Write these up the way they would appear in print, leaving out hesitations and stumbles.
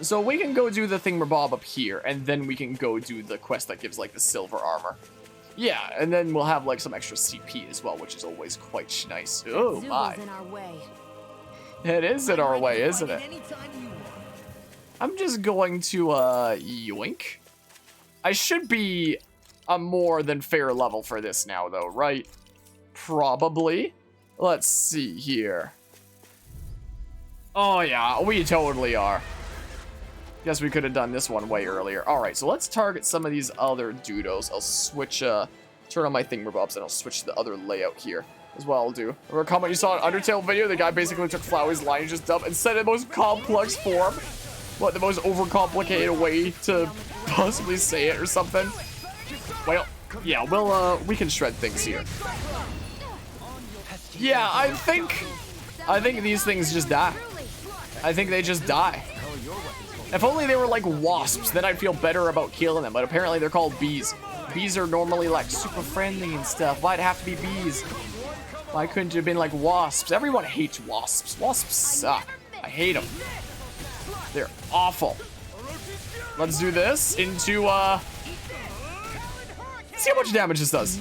So we can go do the thingamabob up here, and then we can go do the quest that gives, like, the silver armor. Yeah, and then we'll have, like, some extra CP as well, which is always quite nice. Oh, my. in our way. It is in our way, isn't it? I'm just going to, yoink. I should be a more than fair level for this now, though, right? Probably. Let's see here. Oh, yeah, we totally are. Guess we could have done this one way earlier. All right, so let's target some of these other doodles. I'll switch, turn on my thingamabobs, and I'll switch to the other layout here. Is what I'll do. Remember a comment you saw in Undertale video? The guy basically took Flowey's line and just dumped and said it in the most complex form. What, the most overcomplicated way to possibly say it or something? Well, yeah, we can shred things here. Yeah, I think these things just die. I think they just die. If only they were like wasps, then I'd feel better about killing them, but apparently they're called bees. Bees are normally like super friendly and stuff. Why'd it have to be bees? Why couldn't it have been like wasps? Everyone hates wasps. Wasps suck. I hate them. They're awful. Let's do this into, see how much damage this does.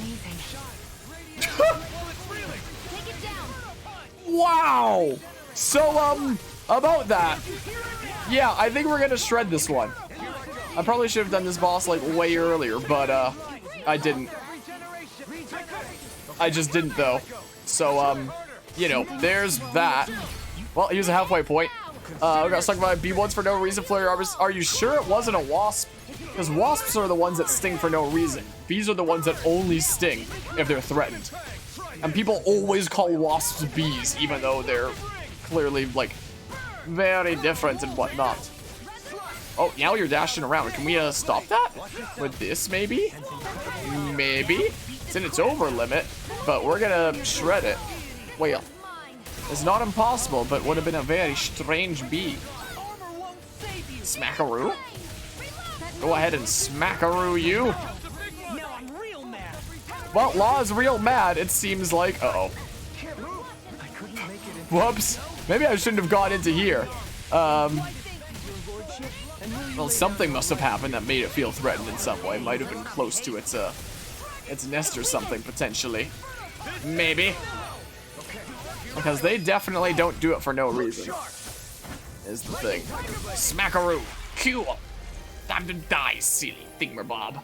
Wow. So, about that. Yeah, I think we're gonna shred this one. I probably should have done this boss like way earlier, but I didn't. I just didn't though. So you know, there's that. Well, here's a halfway point. We got stuck by B1s for no reason. Flurry arbors. Are you sure it wasn't a wasp? Because wasps are the ones that sting for no reason. Bees are the ones that only sting if they're threatened. And people always call wasps bees, even though they're clearly like very different and whatnot. Oh, now you're dashing around. Can we stop that with this maybe? Maybe. It's in its over limit, but we're gonna shred it. Well, it's not impossible, but would have been a very strange bee. Smackaroo? Go ahead and smackaroo you. Well, Law is real mad, it seems like. Uh-oh. Whoops. Maybe I shouldn't have gone into here. Well, something must have happened that made it feel threatened in some way. Might have been close to its nest or something, potentially. Maybe. Because they definitely don't do it for no reason. Is the thing. Smackaroo. Q. Time to die, silly thingamabob.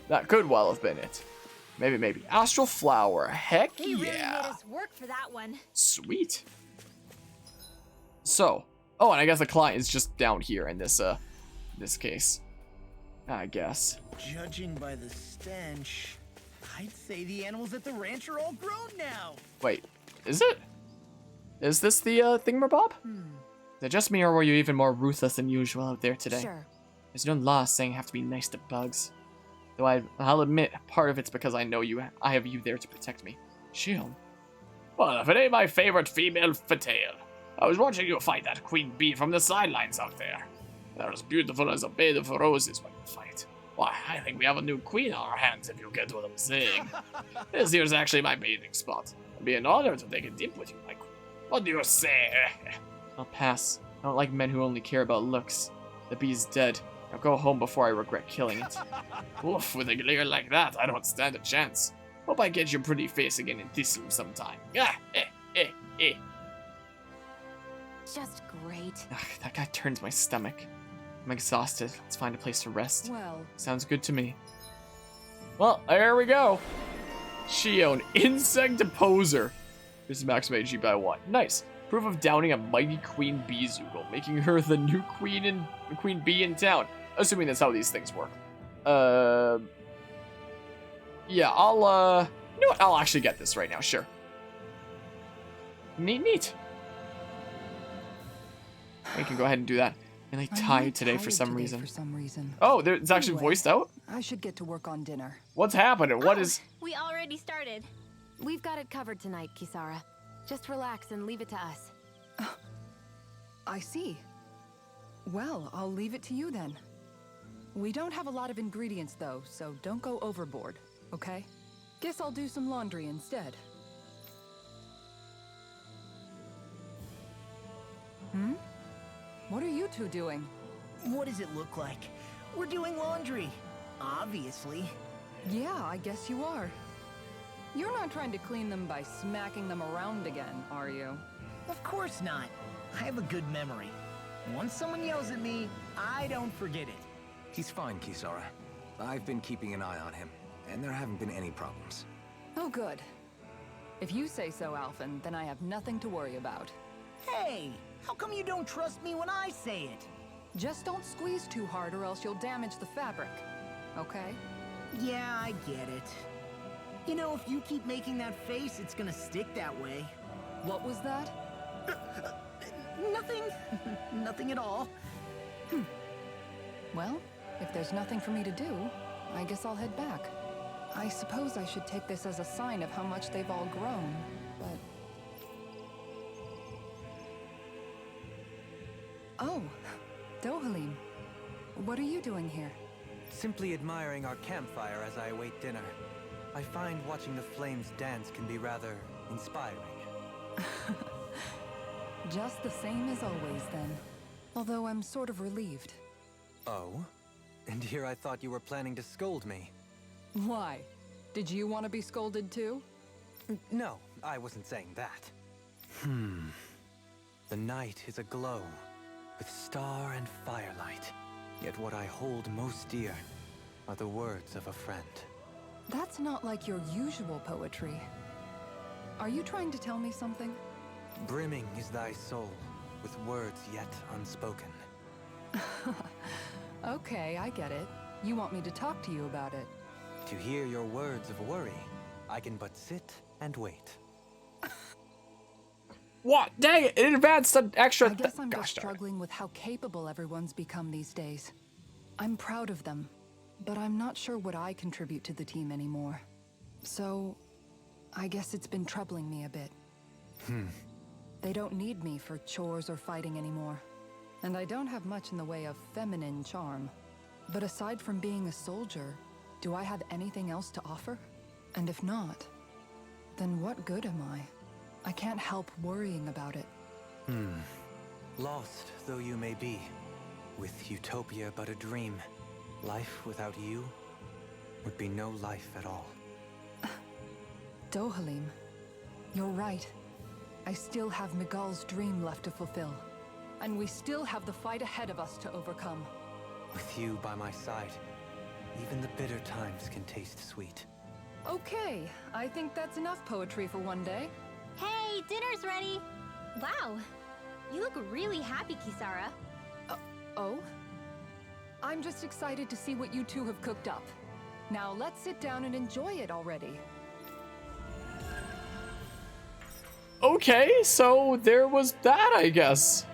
That could well have been it. Maybe. Astral Flower. Heck yeah. Really made us work for that one. Sweet. So, oh, and I guess the client is just down here in this case. I guess. Judging by the stench, I'd say the animals at the ranch are all grown now. Wait, is it? Is this the thingamabob? Is it just me, or were you even more ruthless than usual out there today? Sure. There's no law saying I have to be nice to bugs. Though I'll admit, part of it's because I know I have you there to protect me. Shield. Well, if it ain't my favorite female fatale. I was watching you fight that queen bee from the sidelines out there. They're as beautiful as a bed of roses when you fight. Why, I think we have a new queen on our hands if you get what I'm saying. This here's actually my bathing spot. It'd be an honor to take a dip with you, my queen. What do you say? I'll pass. I don't like men who only care about looks. The bee's dead. I'll go home before I regret killing it. Oof, with a glare like that, I don't stand a chance. Hope I get your pretty face again in this room sometime. Just great. Ugh, that guy turns my stomach. I'm exhausted. Let's find a place to rest. Well, sounds good to me. Well, there we go. Shion, Insect Poser. This is max AG by 1. Nice. Proof of downing a mighty Queen Beezoogle, making her the new queen bee in town. Assuming that's how these things work. Yeah, I'll, you know what? I'll actually get this right now, sure. Neat. We can go ahead and do that. I'm really tired today for some reason. Oh, it's actually voiced out? I should get to work on dinner. What's happening? What is... We already started. We've got it covered tonight, Kisara. Just relax and leave it to us. I see. Well, I'll leave it to you then. We don't have a lot of ingredients though, so don't go overboard, okay? Guess I'll do some laundry instead. What are you two doing? What does it look like? We're doing laundry. Obviously. Yeah, I guess you are. You're not trying to clean them by smacking them around again, are you? Of course not. I have a good memory. Once someone yells at me, I don't forget it. He's fine, Kisara. I've been keeping an eye on him, and there haven't been any problems. Oh, good. If you say so, Alphen, then I have nothing to worry about. Hey, how come you don't trust me when I say it? Just don't squeeze too hard or else you'll damage the fabric, okay? Yeah, I get it. You know, if you keep making that face, it's gonna stick that way. What was that? Nothing. Nothing at all. Well, if there's nothing for me to do, I guess I'll head back. I suppose I should take this as a sign of how much they've all grown, but... Oh, Dohalim. What are you doing here? Simply admiring our campfire as I await dinner. I find watching the flames dance can be rather inspiring. Just the same as always, then. Although I'm sort of relieved. Oh? And here I thought you were planning to scold me. Why? Did you want to be scolded too? No, I wasn't saying that. The night is aglow with star and firelight. Yet what I hold most dear are the words of a friend. That's not like your usual poetry. Are you trying to tell me something? Brimming is thy soul with words yet unspoken. Okay, I get it. You want me to talk to you about it. To hear your words of worry, I can but sit and wait. What? Dang it, it advanced an extra... I guess I'm Gosh just darn it. struggling with how capable everyone's become these days. I'm proud of them, but I'm not sure what I contribute to the team anymore. So, I guess it's been troubling me a bit. They don't need me for chores or fighting anymore. And I don't have much in the way of feminine charm. But aside from being a soldier, do I have anything else to offer? And if not, then what good am I? I can't help worrying about it. Lost though you may be, with utopia but a dream, life without you would be no life at all. Dohalim, you're right. I still have Miguel's dream left to fulfill. And we still have the fight ahead of us to overcome. With you by my side, even the bitter times can taste sweet. Okay, I think that's enough poetry for one day. Hey, dinner's ready! Wow, you look really happy, Kisara. Oh? I'm just excited to see what you two have cooked up. Now let's sit down and enjoy it already. Okay, so there was that, I guess.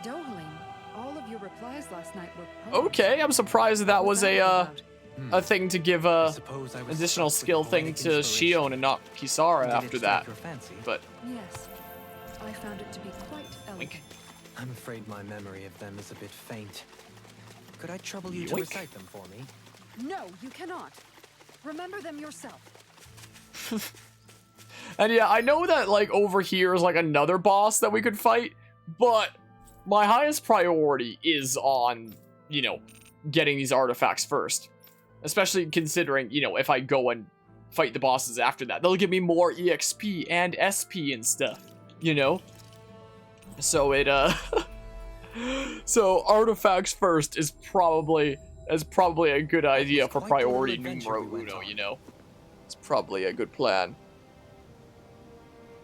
Dohalim, all of your replies last night were poems. Okay, I'm surprised that was What's that all about? a thing to give Suppose I was additional stuck with skill thing poetic to inspiration. Shion and not Kisara Did it after strike that. your fancy? But Yes, I found it to be quite elegant. I'm afraid my memory of them is a bit faint. Could I trouble you to Yoink. recite them for me? No, you cannot. Remember them yourself. and yeah, I know that like over here is like another boss that we could fight, but my highest priority is on, you know, getting these artifacts first. Especially considering, you know, if I go and fight the bosses after that, they'll give me more EXP and SP and stuff, you know? So it, so artifacts first is probably a good idea for quite the little priority adventure numero we went uno, on. you know? It's probably a good plan.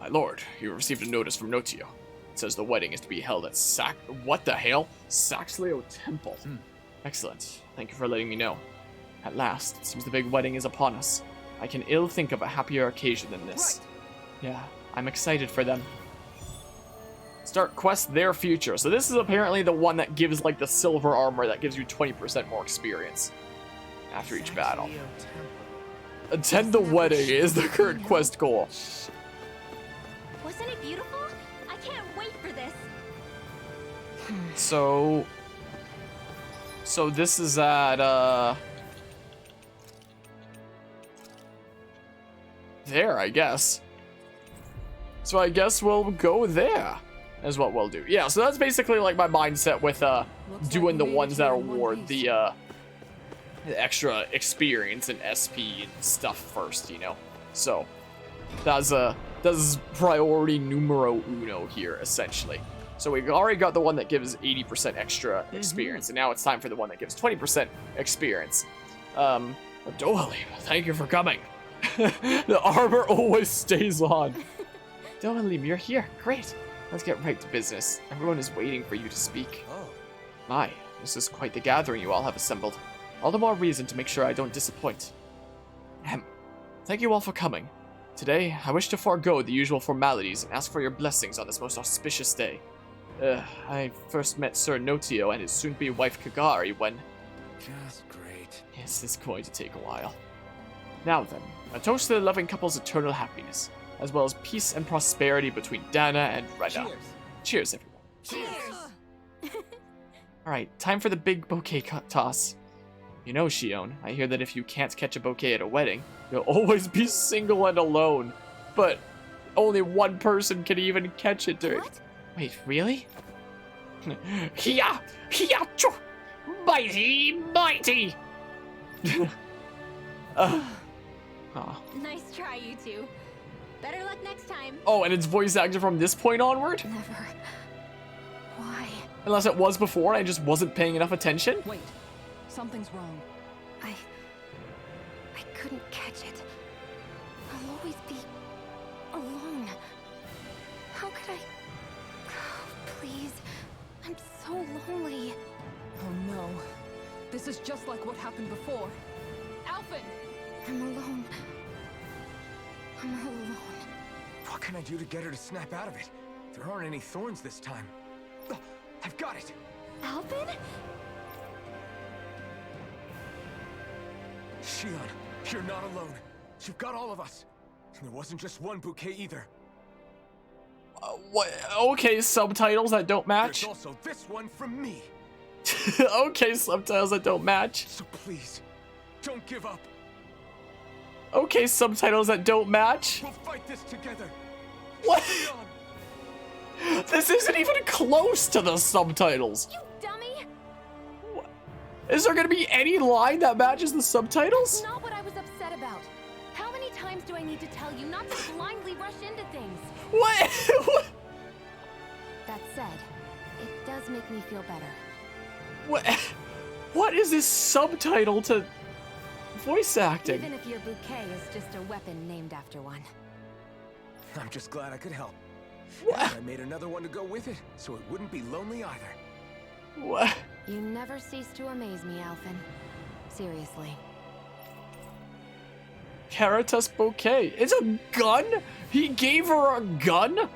My lord, you received a notice from Notio. It says the wedding is to be held at what the hell? Saxleo Temple. Excellent. Thank you for letting me know. At last, it seems the big wedding is upon us. I can ill think of a happier occasion than this. Yeah, I'm excited for them. Start quest their future. So this is apparently the one that gives like the silver armor that gives you 20% more experience after each battle. Saxleo Temple. Attend the wedding is the current quest goal. Wasn't it beautiful? I can't wait for this. So this is at there, I guess. So I guess we'll go there. is what we'll do. Yeah, so that's basically like my mindset with doing the ones that award the extra experience and SP and stuff first, you know. So that's priority numero uno here, essentially. So we've already got the one that gives 80% extra experience, and now it's time for the one that gives 20% experience. Doalim, thank you for coming. The armor always stays on. Doalim, you're here. Great. Let's get right to business. Everyone is waiting for you to speak. Oh. My, this is quite the gathering you all have assembled. All the more reason to make sure I don't disappoint. Ahem. Thank you all for coming. Today, I wish to forego the usual formalities and ask for your blessings on this most auspicious day. I first met Sir Notio and his soon-to-be wife Kagari when... Just great. Yes, it's going to take a while. Now then, a toast to the loving couple's eternal happiness, as well as peace and prosperity between Dana and Reda. Cheers, everyone. Cheers! Alright, time for the big bouquet toss. You know, Shion, I hear that if you can't catch a bouquet at a wedding, you'll always be single and alone. But only one person can even catch it during... What? Wait, really? Hiya! Hiya! Choo! Mighty! Mighty! Oh. Nice try, you two. Better luck next time. Oh, and it's voice acted from this point onward? Never. Why? Unless it was before and I just wasn't paying enough attention? Wait, something's wrong. I couldn't catch it. I'll always be alone. How could I? Oh, please. I'm so lonely. Oh no. This is just like what happened before. Alphen! I'm alone. I'm all alone. What can I do to get her to snap out of it? There aren't any thorns this time. Oh, I've got it! Alvin? Shion, you're not alone. You've got all of us. And there wasn't just one bouquet either. What? Okay, subtitles that don't match. There's also this one from me. Okay, subtitles that don't match. So please, don't give up. Okay, subtitles that don't match. We'll fight this together. What? Shion! This isn't even close to the subtitles. You dummy! Is there gonna be any line that matches the subtitles? Not what I was upset about. How many times do I need to tell you not to blindly rush into things? What? What? That said, it does make me feel better. What is this subtitle to voice acting? Even if your bouquet is just a weapon named after one. I'm just glad I could help. What? And I made another one to go with it, so it wouldn't be lonely either. What? You never cease to amaze me, Alphen. Seriously. Caritas bouquet. It's a gun? He gave her a gun?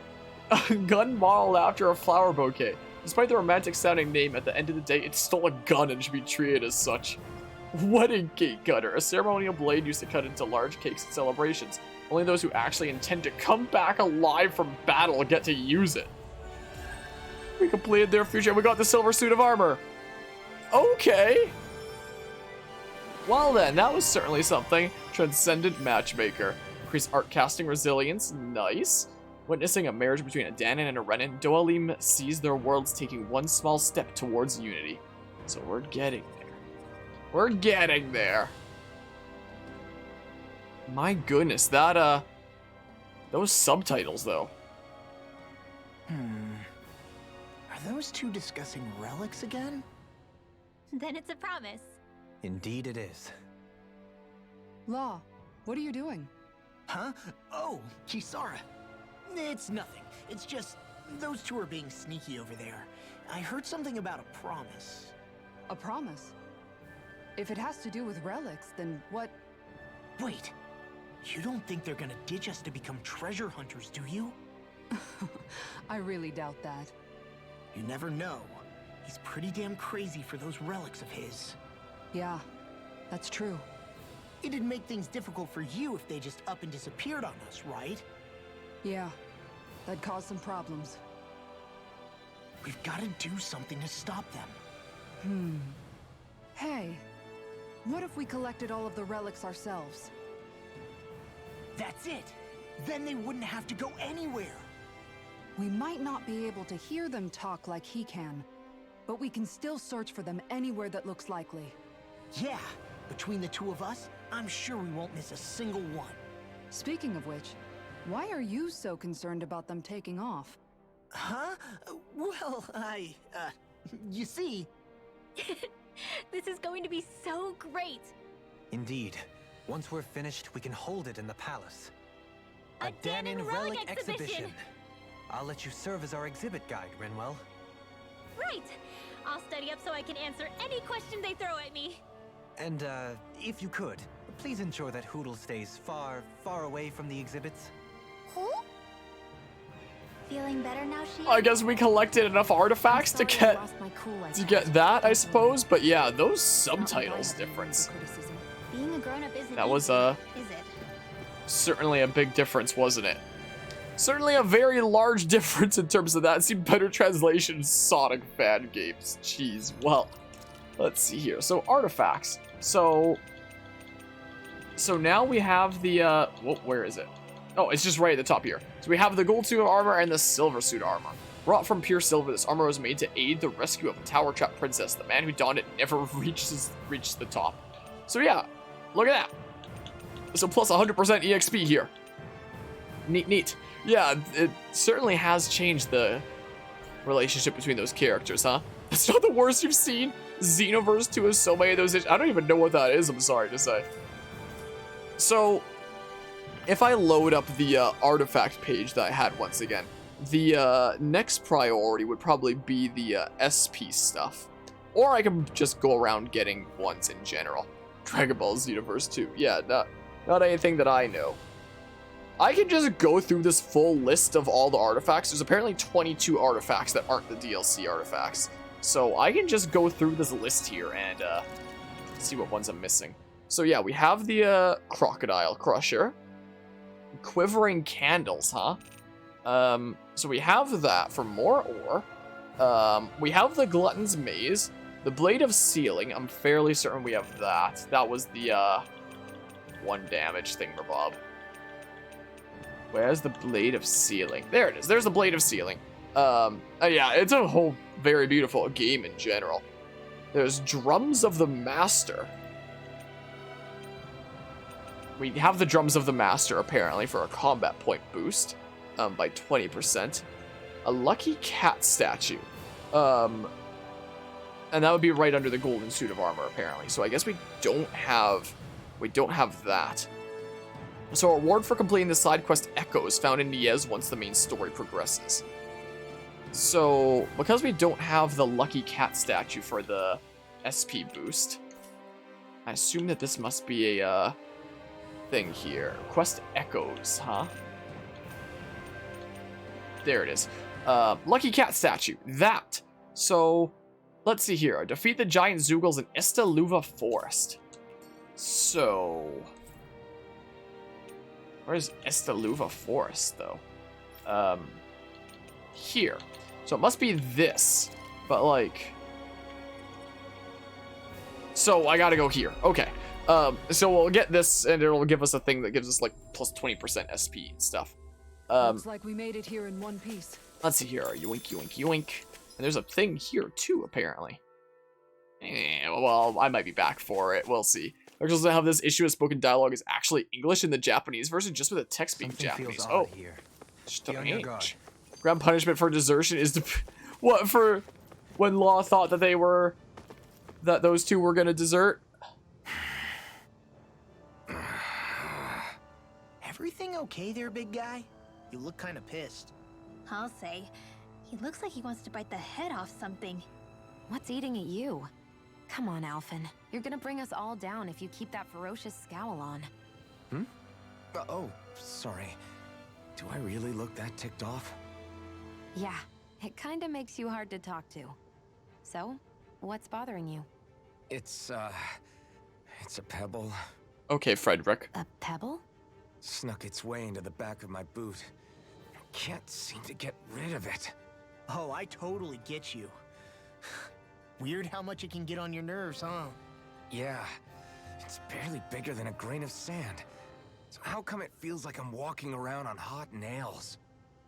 A gun modeled after a flower bouquet. Despite the romantic sounding name, at the end of the day, it's still a gun and should be treated as such. Wedding cake cutter. A ceremonial blade used to cut into large cakes and celebrations. Only those who actually intend to come back alive from battle get to use it. We completed their future. We got the silver suit of armor. Okay. Well then, that was certainly something. Transcendent matchmaker. Increased art casting resilience. Nice. Witnessing a marriage between a Danan and a Renan, Doalim sees their worlds taking one small step towards unity. So we're getting there. We're getting there. My goodness, that, those subtitles, though. Are those two discussing relics again? Then it's a promise. Indeed it is. Law, what are you doing? Huh? Oh, Kisara. It's nothing. It's just those two are being sneaky over there. I heard something about a promise. A promise? If it has to do with relics, then what? Wait, you don't think they're gonna ditch us to become treasure hunters, do you? I really doubt that. You never know. He's pretty damn crazy for those relics of his. Yeah, that's true. It'd make things difficult for you if they just up and disappeared on us, right? Yeah, that'd cause some problems. We've got to do something to stop them. Hey, what if we collected all of the relics ourselves? That's it! Then they wouldn't have to go anywhere! We might not be able to hear them talk like he can, but we can still search for them anywhere that looks likely. Yeah, between the two of us, I'm sure we won't miss a single one. Speaking of which, why are you so concerned about them taking off? Huh? Well, you see... This is going to be so great. Indeed. Once we're finished, we can hold it in the palace. A Danon relic exhibition! I'll let you serve as our exhibit guide, Rinwell. Right! I'll study up so I can answer any question they throw at me. And, if you could, please ensure that Hootle stays far, far away from the exhibits. Who? Feeling better now, she? I guess we collected enough artifacts to get that, I suppose. But yeah, those subtitles difference. Being a grown-up isn't That was easy, is it? certainly a big difference, wasn't it? Certainly a very large difference in terms of that. See, better translation Sonic fan games. Jeez. Well, let's see here. So artifacts. So now we have the where is it? Oh, it's just right at the top here. So we have the gold suit armor and the silver suit armor. Wrought from pure silver, this armor was made to aid the rescue of a tower-trapped princess. The man who donned it never reached the top. So yeah, look at that. So plus 100% EXP here. Neat. Yeah, it certainly has changed the relationship between those characters, huh? That's not the worst you've seen. Xenoverse 2 has so many of those. I don't even know what that is, I'm sorry to say. So, if I load up the artifact page that I had once again, the next priority would probably be the SP stuff. Or I can just go around getting ones in general. Dragon Ball Xenoverse 2. Yeah, not anything that I know. I can just go through this full list of all the artifacts. There's apparently 22 artifacts that aren't the DLC artifacts. So I can just go through this list here and see what ones I'm missing. So yeah, we have the Crocodile Crusher. Quivering Candles, huh? So we have that for more ore. We have the Glutton's Maze. The Blade of Sealing, I'm fairly certain we have that. That was the 1 damage thingamabob. Where's the Blade of Sealing? There it is. There's the Blade of Sealing. Yeah, it's a whole very beautiful game in general. There's Drums of the Master. We have the Drums of the Master, apparently, for a combat point boost by 20%. A Lucky Cat statue. And that would be right under the Golden Suit of Armor, apparently. So I guess we don't have that. So a reward for completing the side quest Echoes found in Niez once the main story progresses. So, because we don't have the Lucky Cat statue for the SP boost, I assume that this must be a thing here. Quest Echoes, huh? There it is. Lucky Cat statue. That. So, let's see here. Defeat the giant Zoogles in Estaluva Forest. So, where's Estaluva Forest, though? Here. So it must be this. But, like... So, I gotta go here. Okay. So we'll get this, and it'll give us a thing that gives us, like, plus 20% SP and stuff. Looks like we made it here in one piece. Let's see here. Yoink, yoink, yoink. And there's a thing here, too, apparently. Well, I might be back for it. We'll see. I also have this issue of spoken dialogue is actually English in the Japanese version, just with the text being Japanese. Oh, strange. Ground punishment for desertion is what for when Law thought that those two were gonna desert. Everything okay there, big guy? You look kind of pissed. I'll say. He looks like he wants to bite the head off something. What's eating at you? Come on, Alphen. You're gonna bring us all down if you keep that ferocious scowl on. Oh, sorry. Do I really look that ticked off? Yeah, it kinda makes you hard to talk to. So, what's bothering you? It's a pebble. Okay, Frederick. A pebble? Snuck its way into the back of my boot. I can't seem to get rid of it. Oh, I totally get you. Weird how much it can get on your nerves, huh? Yeah, it's barely bigger than a grain of sand. So how come it feels like I'm walking around on hot nails?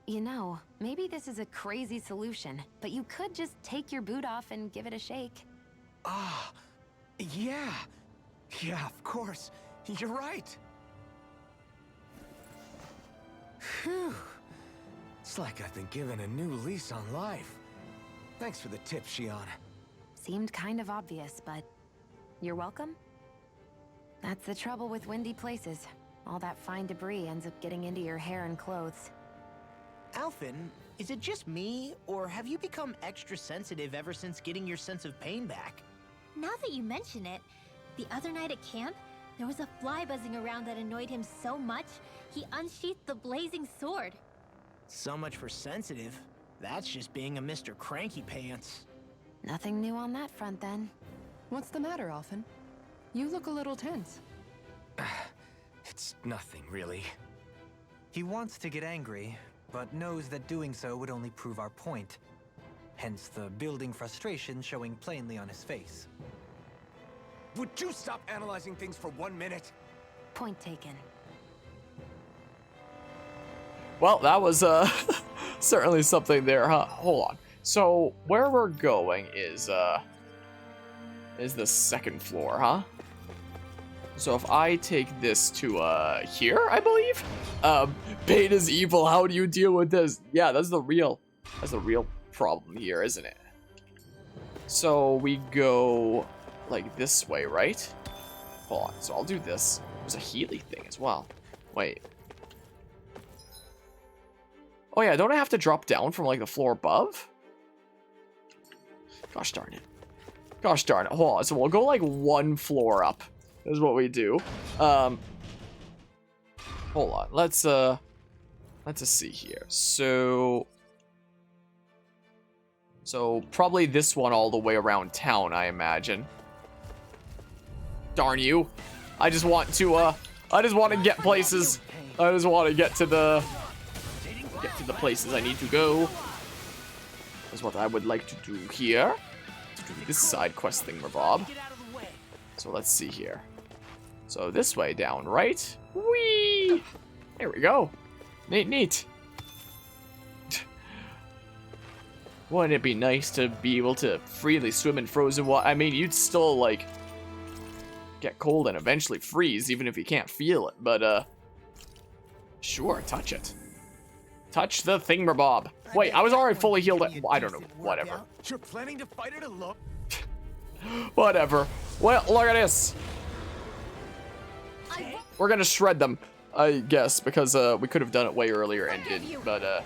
You know, maybe this is a crazy solution, but you could just take your boot off and give it a shake. Ah, yeah. Yeah, of course. You're right. Phew. It's like I've been given a new lease on life. Thanks for the tip, Shion. Seemed kind of obvious, but you're welcome? That's the trouble with windy places. All that fine debris ends up getting into your hair and clothes. Alphen, is it just me, or have you become extra sensitive ever since getting your sense of pain back? Now that you mention it, the other night at camp, there was a fly buzzing around that annoyed him so much, he unsheathed the blazing sword. So much for sensitive. That's just being a Mr. Cranky Pants. Nothing new on that front, then. What's the matter, Alphen? You look a little tense. It's nothing, really. He wants to get angry, but knows that doing so would only prove our point. Hence the building frustration showing plainly on his face. Would you stop analyzing things for 1 minute? Point taken. Well, that was certainly something there, huh? Hold on. So where we're going is the second floor, huh? So if I take this to here, I believe. Pain is evil. How do you deal with this? Yeah, that's the real problem here, isn't it? So we go like this way, right? Hold on. So I'll do this. There's a Healy thing as well. Wait. Oh yeah, don't I have to drop down from like the floor above? Gosh darn it. Gosh darn it. Hold on. So we'll go like 1 floor up. Is what we do. Hold on. Let's just see here. So probably this one all the way around town, I imagine. Darn you. I just want to get places. I just want to get to the places I need to go. Is what I would like to do here. To do this side quest thing, Bob. So let's see here. So this way down, right? Whee! There we go. Neat. Wouldn't it be nice to be able to freely swim in frozen water? I mean, you'd still, like, get cold and eventually freeze, even if you can't feel it. But, sure, touch it. Touch the thingamabob. Wait, I was already fully healed. I don't know. Whatever. You're planning to fight it alone? Whatever. Well, look at this. We're gonna shred them, I guess, because we could have done it way earlier and didn't. But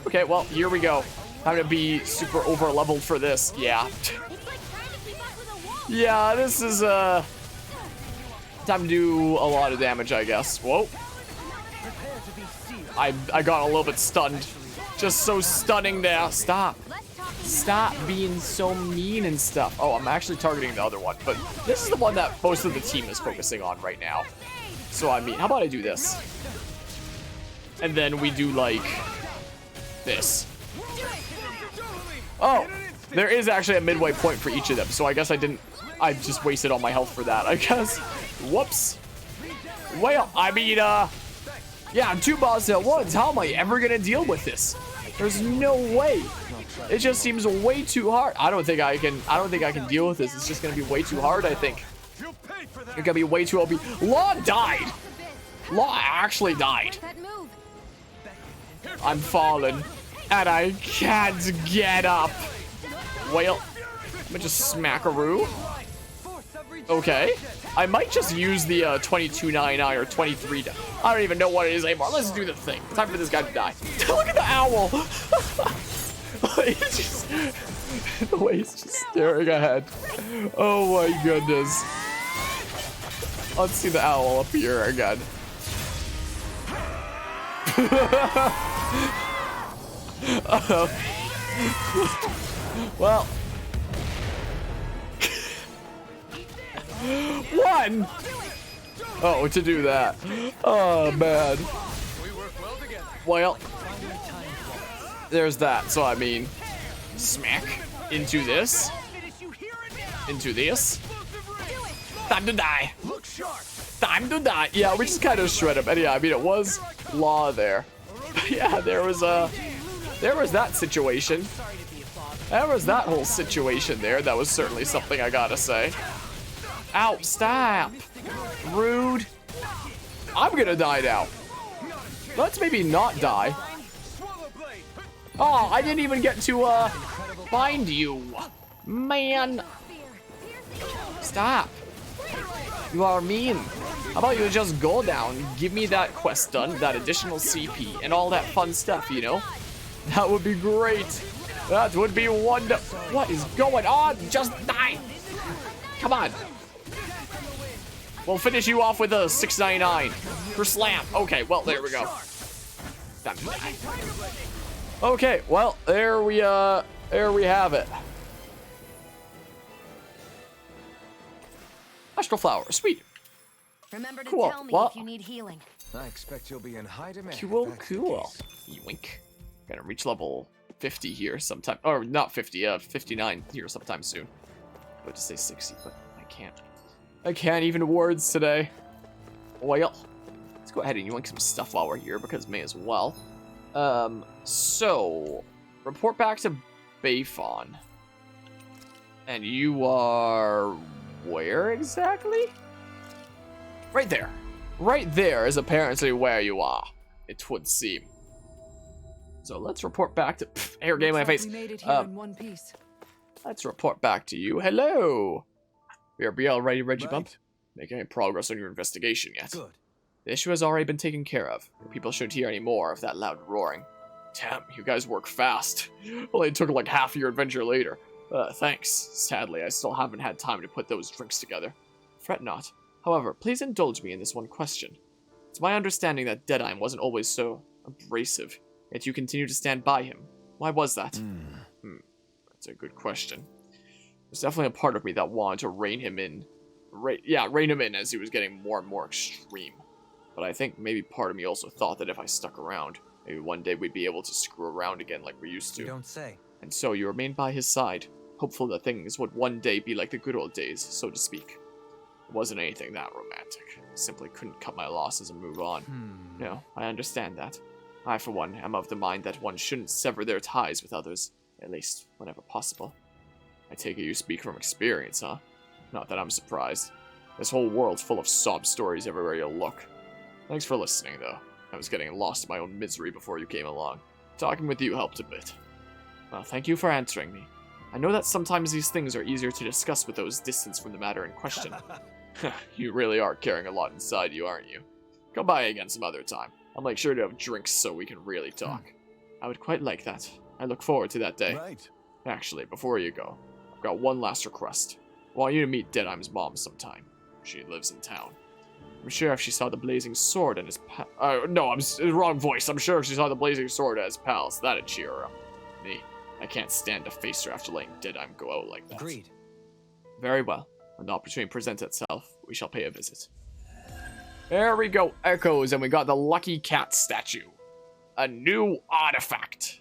okay, well, here we go. Time to be super over leveled for this. Yeah. Yeah, this is time to do a lot of damage, I guess. Whoa. I got a little bit stunned. Just so stunning there. Stop being so mean and stuff. Oh, I'm actually targeting the other one, but this is the one that most of the team is focusing on right now. So I mean, how about I do this? And then we do like this. Oh, there is actually a midway point for each of them. So I guess I just wasted all my health for that, I guess. Whoops. Well, I mean, yeah, 2 bosses at once. How am I ever gonna deal with this? There's no way. It just seems way too hard. I don't think I can deal with this. It's just gonna be way too hard, I think. It's gonna be way too OP. Law died. Law actually died. I'm fallen. And I can't get up. Well, let me just smackaroo. Okay. I might just use the 2299 or 23. I don't even know what it is anymore. Let's do the thing. Time for this guy to die. Look at the owl. He's just, the way he's just staring ahead. Oh my goodness. Let's see the owl up here again. Well. 1! Oh, to do that. Oh, man. Well, there's that. So, I mean, smack into this. Into this. Time to die. Time to die. Yeah, we just kind of shred him. And yeah, I mean, it was Law there. Yeah, there was that situation. There was that whole situation there. That was certainly something I gotta say. Ow, stop. Rude. I'm gonna die now. Let's maybe not die. Oh, I didn't even get to find you. Man. Stop. You are mean. How about you just go down, give me that quest done, that additional CP, and all that fun stuff, you know? That would be great. That would be wonderful. What is going on? Just die. Come on. We'll finish you off with a 699 for slam. Okay, well, there we go. Time to die. Okay, well, there we have it. Astral flower, sweet. Remember to Cool. tell me Well, if you need healing. I expect you'll be in high demand. cool, if that's the cool. case. Yoink. Gonna reach level 50 here sometime. Or not 50, 59 here sometime soon. I would to say 60, but I can't. I can't even words today. Well, let's go ahead and yoink some stuff while we're here because may as well. So report back to Bayfon. And you are where exactly? Right there. Right there is apparently where you are, it would seem. So let's report back to air game in my face. We made it here in one piece. Let's report back to you. Hello. We are BL ready, Reggie Right. Bump. Making any progress on your investigation yet? Good. The issue has already been taken care of. People shouldn't hear any more of that loud roaring. Damn, you guys work fast. Only took like half of your adventure later. Thanks. Sadly, I still haven't had time to put those drinks together. Fret not. However, please indulge me in this one question. It's my understanding that Deadeye wasn't always so abrasive, yet you continue to stand by him. Why was that? That's a good question. There's definitely a part of me that wanted to rein him in. Rein him in as he was getting more and more extreme. But I think maybe part of me also thought that if I stuck around, maybe one day we'd be able to screw around again like we used to. You don't say. And so you remained by his side, hopeful that things would one day be like the good old days, so to speak. It wasn't anything that romantic. I simply couldn't cut my losses and move on. No, I understand that. I, for one, am of the mind that one shouldn't sever their ties with others, at least whenever possible. I take it you speak from experience, huh? Not that I'm surprised. This whole world's full of sob stories everywhere you look. Thanks for listening, though. I was getting lost in my own misery before you came along. Talking with you helped a bit. Well, thank you for answering me. I know that sometimes these things are easier to discuss with those distant from the matter in question. You really are carrying a lot inside you, aren't you? Come by again some other time. I'll make sure to have drinks so we can really talk. I would quite like that. I look forward to that day. Right. Actually, before you go, I've got one last request. I want you to meet Deadeye's mom sometime. She lives in town. I'm sure if she saw the blazing sword and his no, wrong voice. I'm sure if she saw the blazing sword as pals, that'd cheer her up. Me, I can't stand to face her after letting Deadeye go out like that. Agreed. Very well. When the opportunity presents itself, we shall pay a visit. There we go, Echoes, and we got the Lucky Cat statue. A new artifact.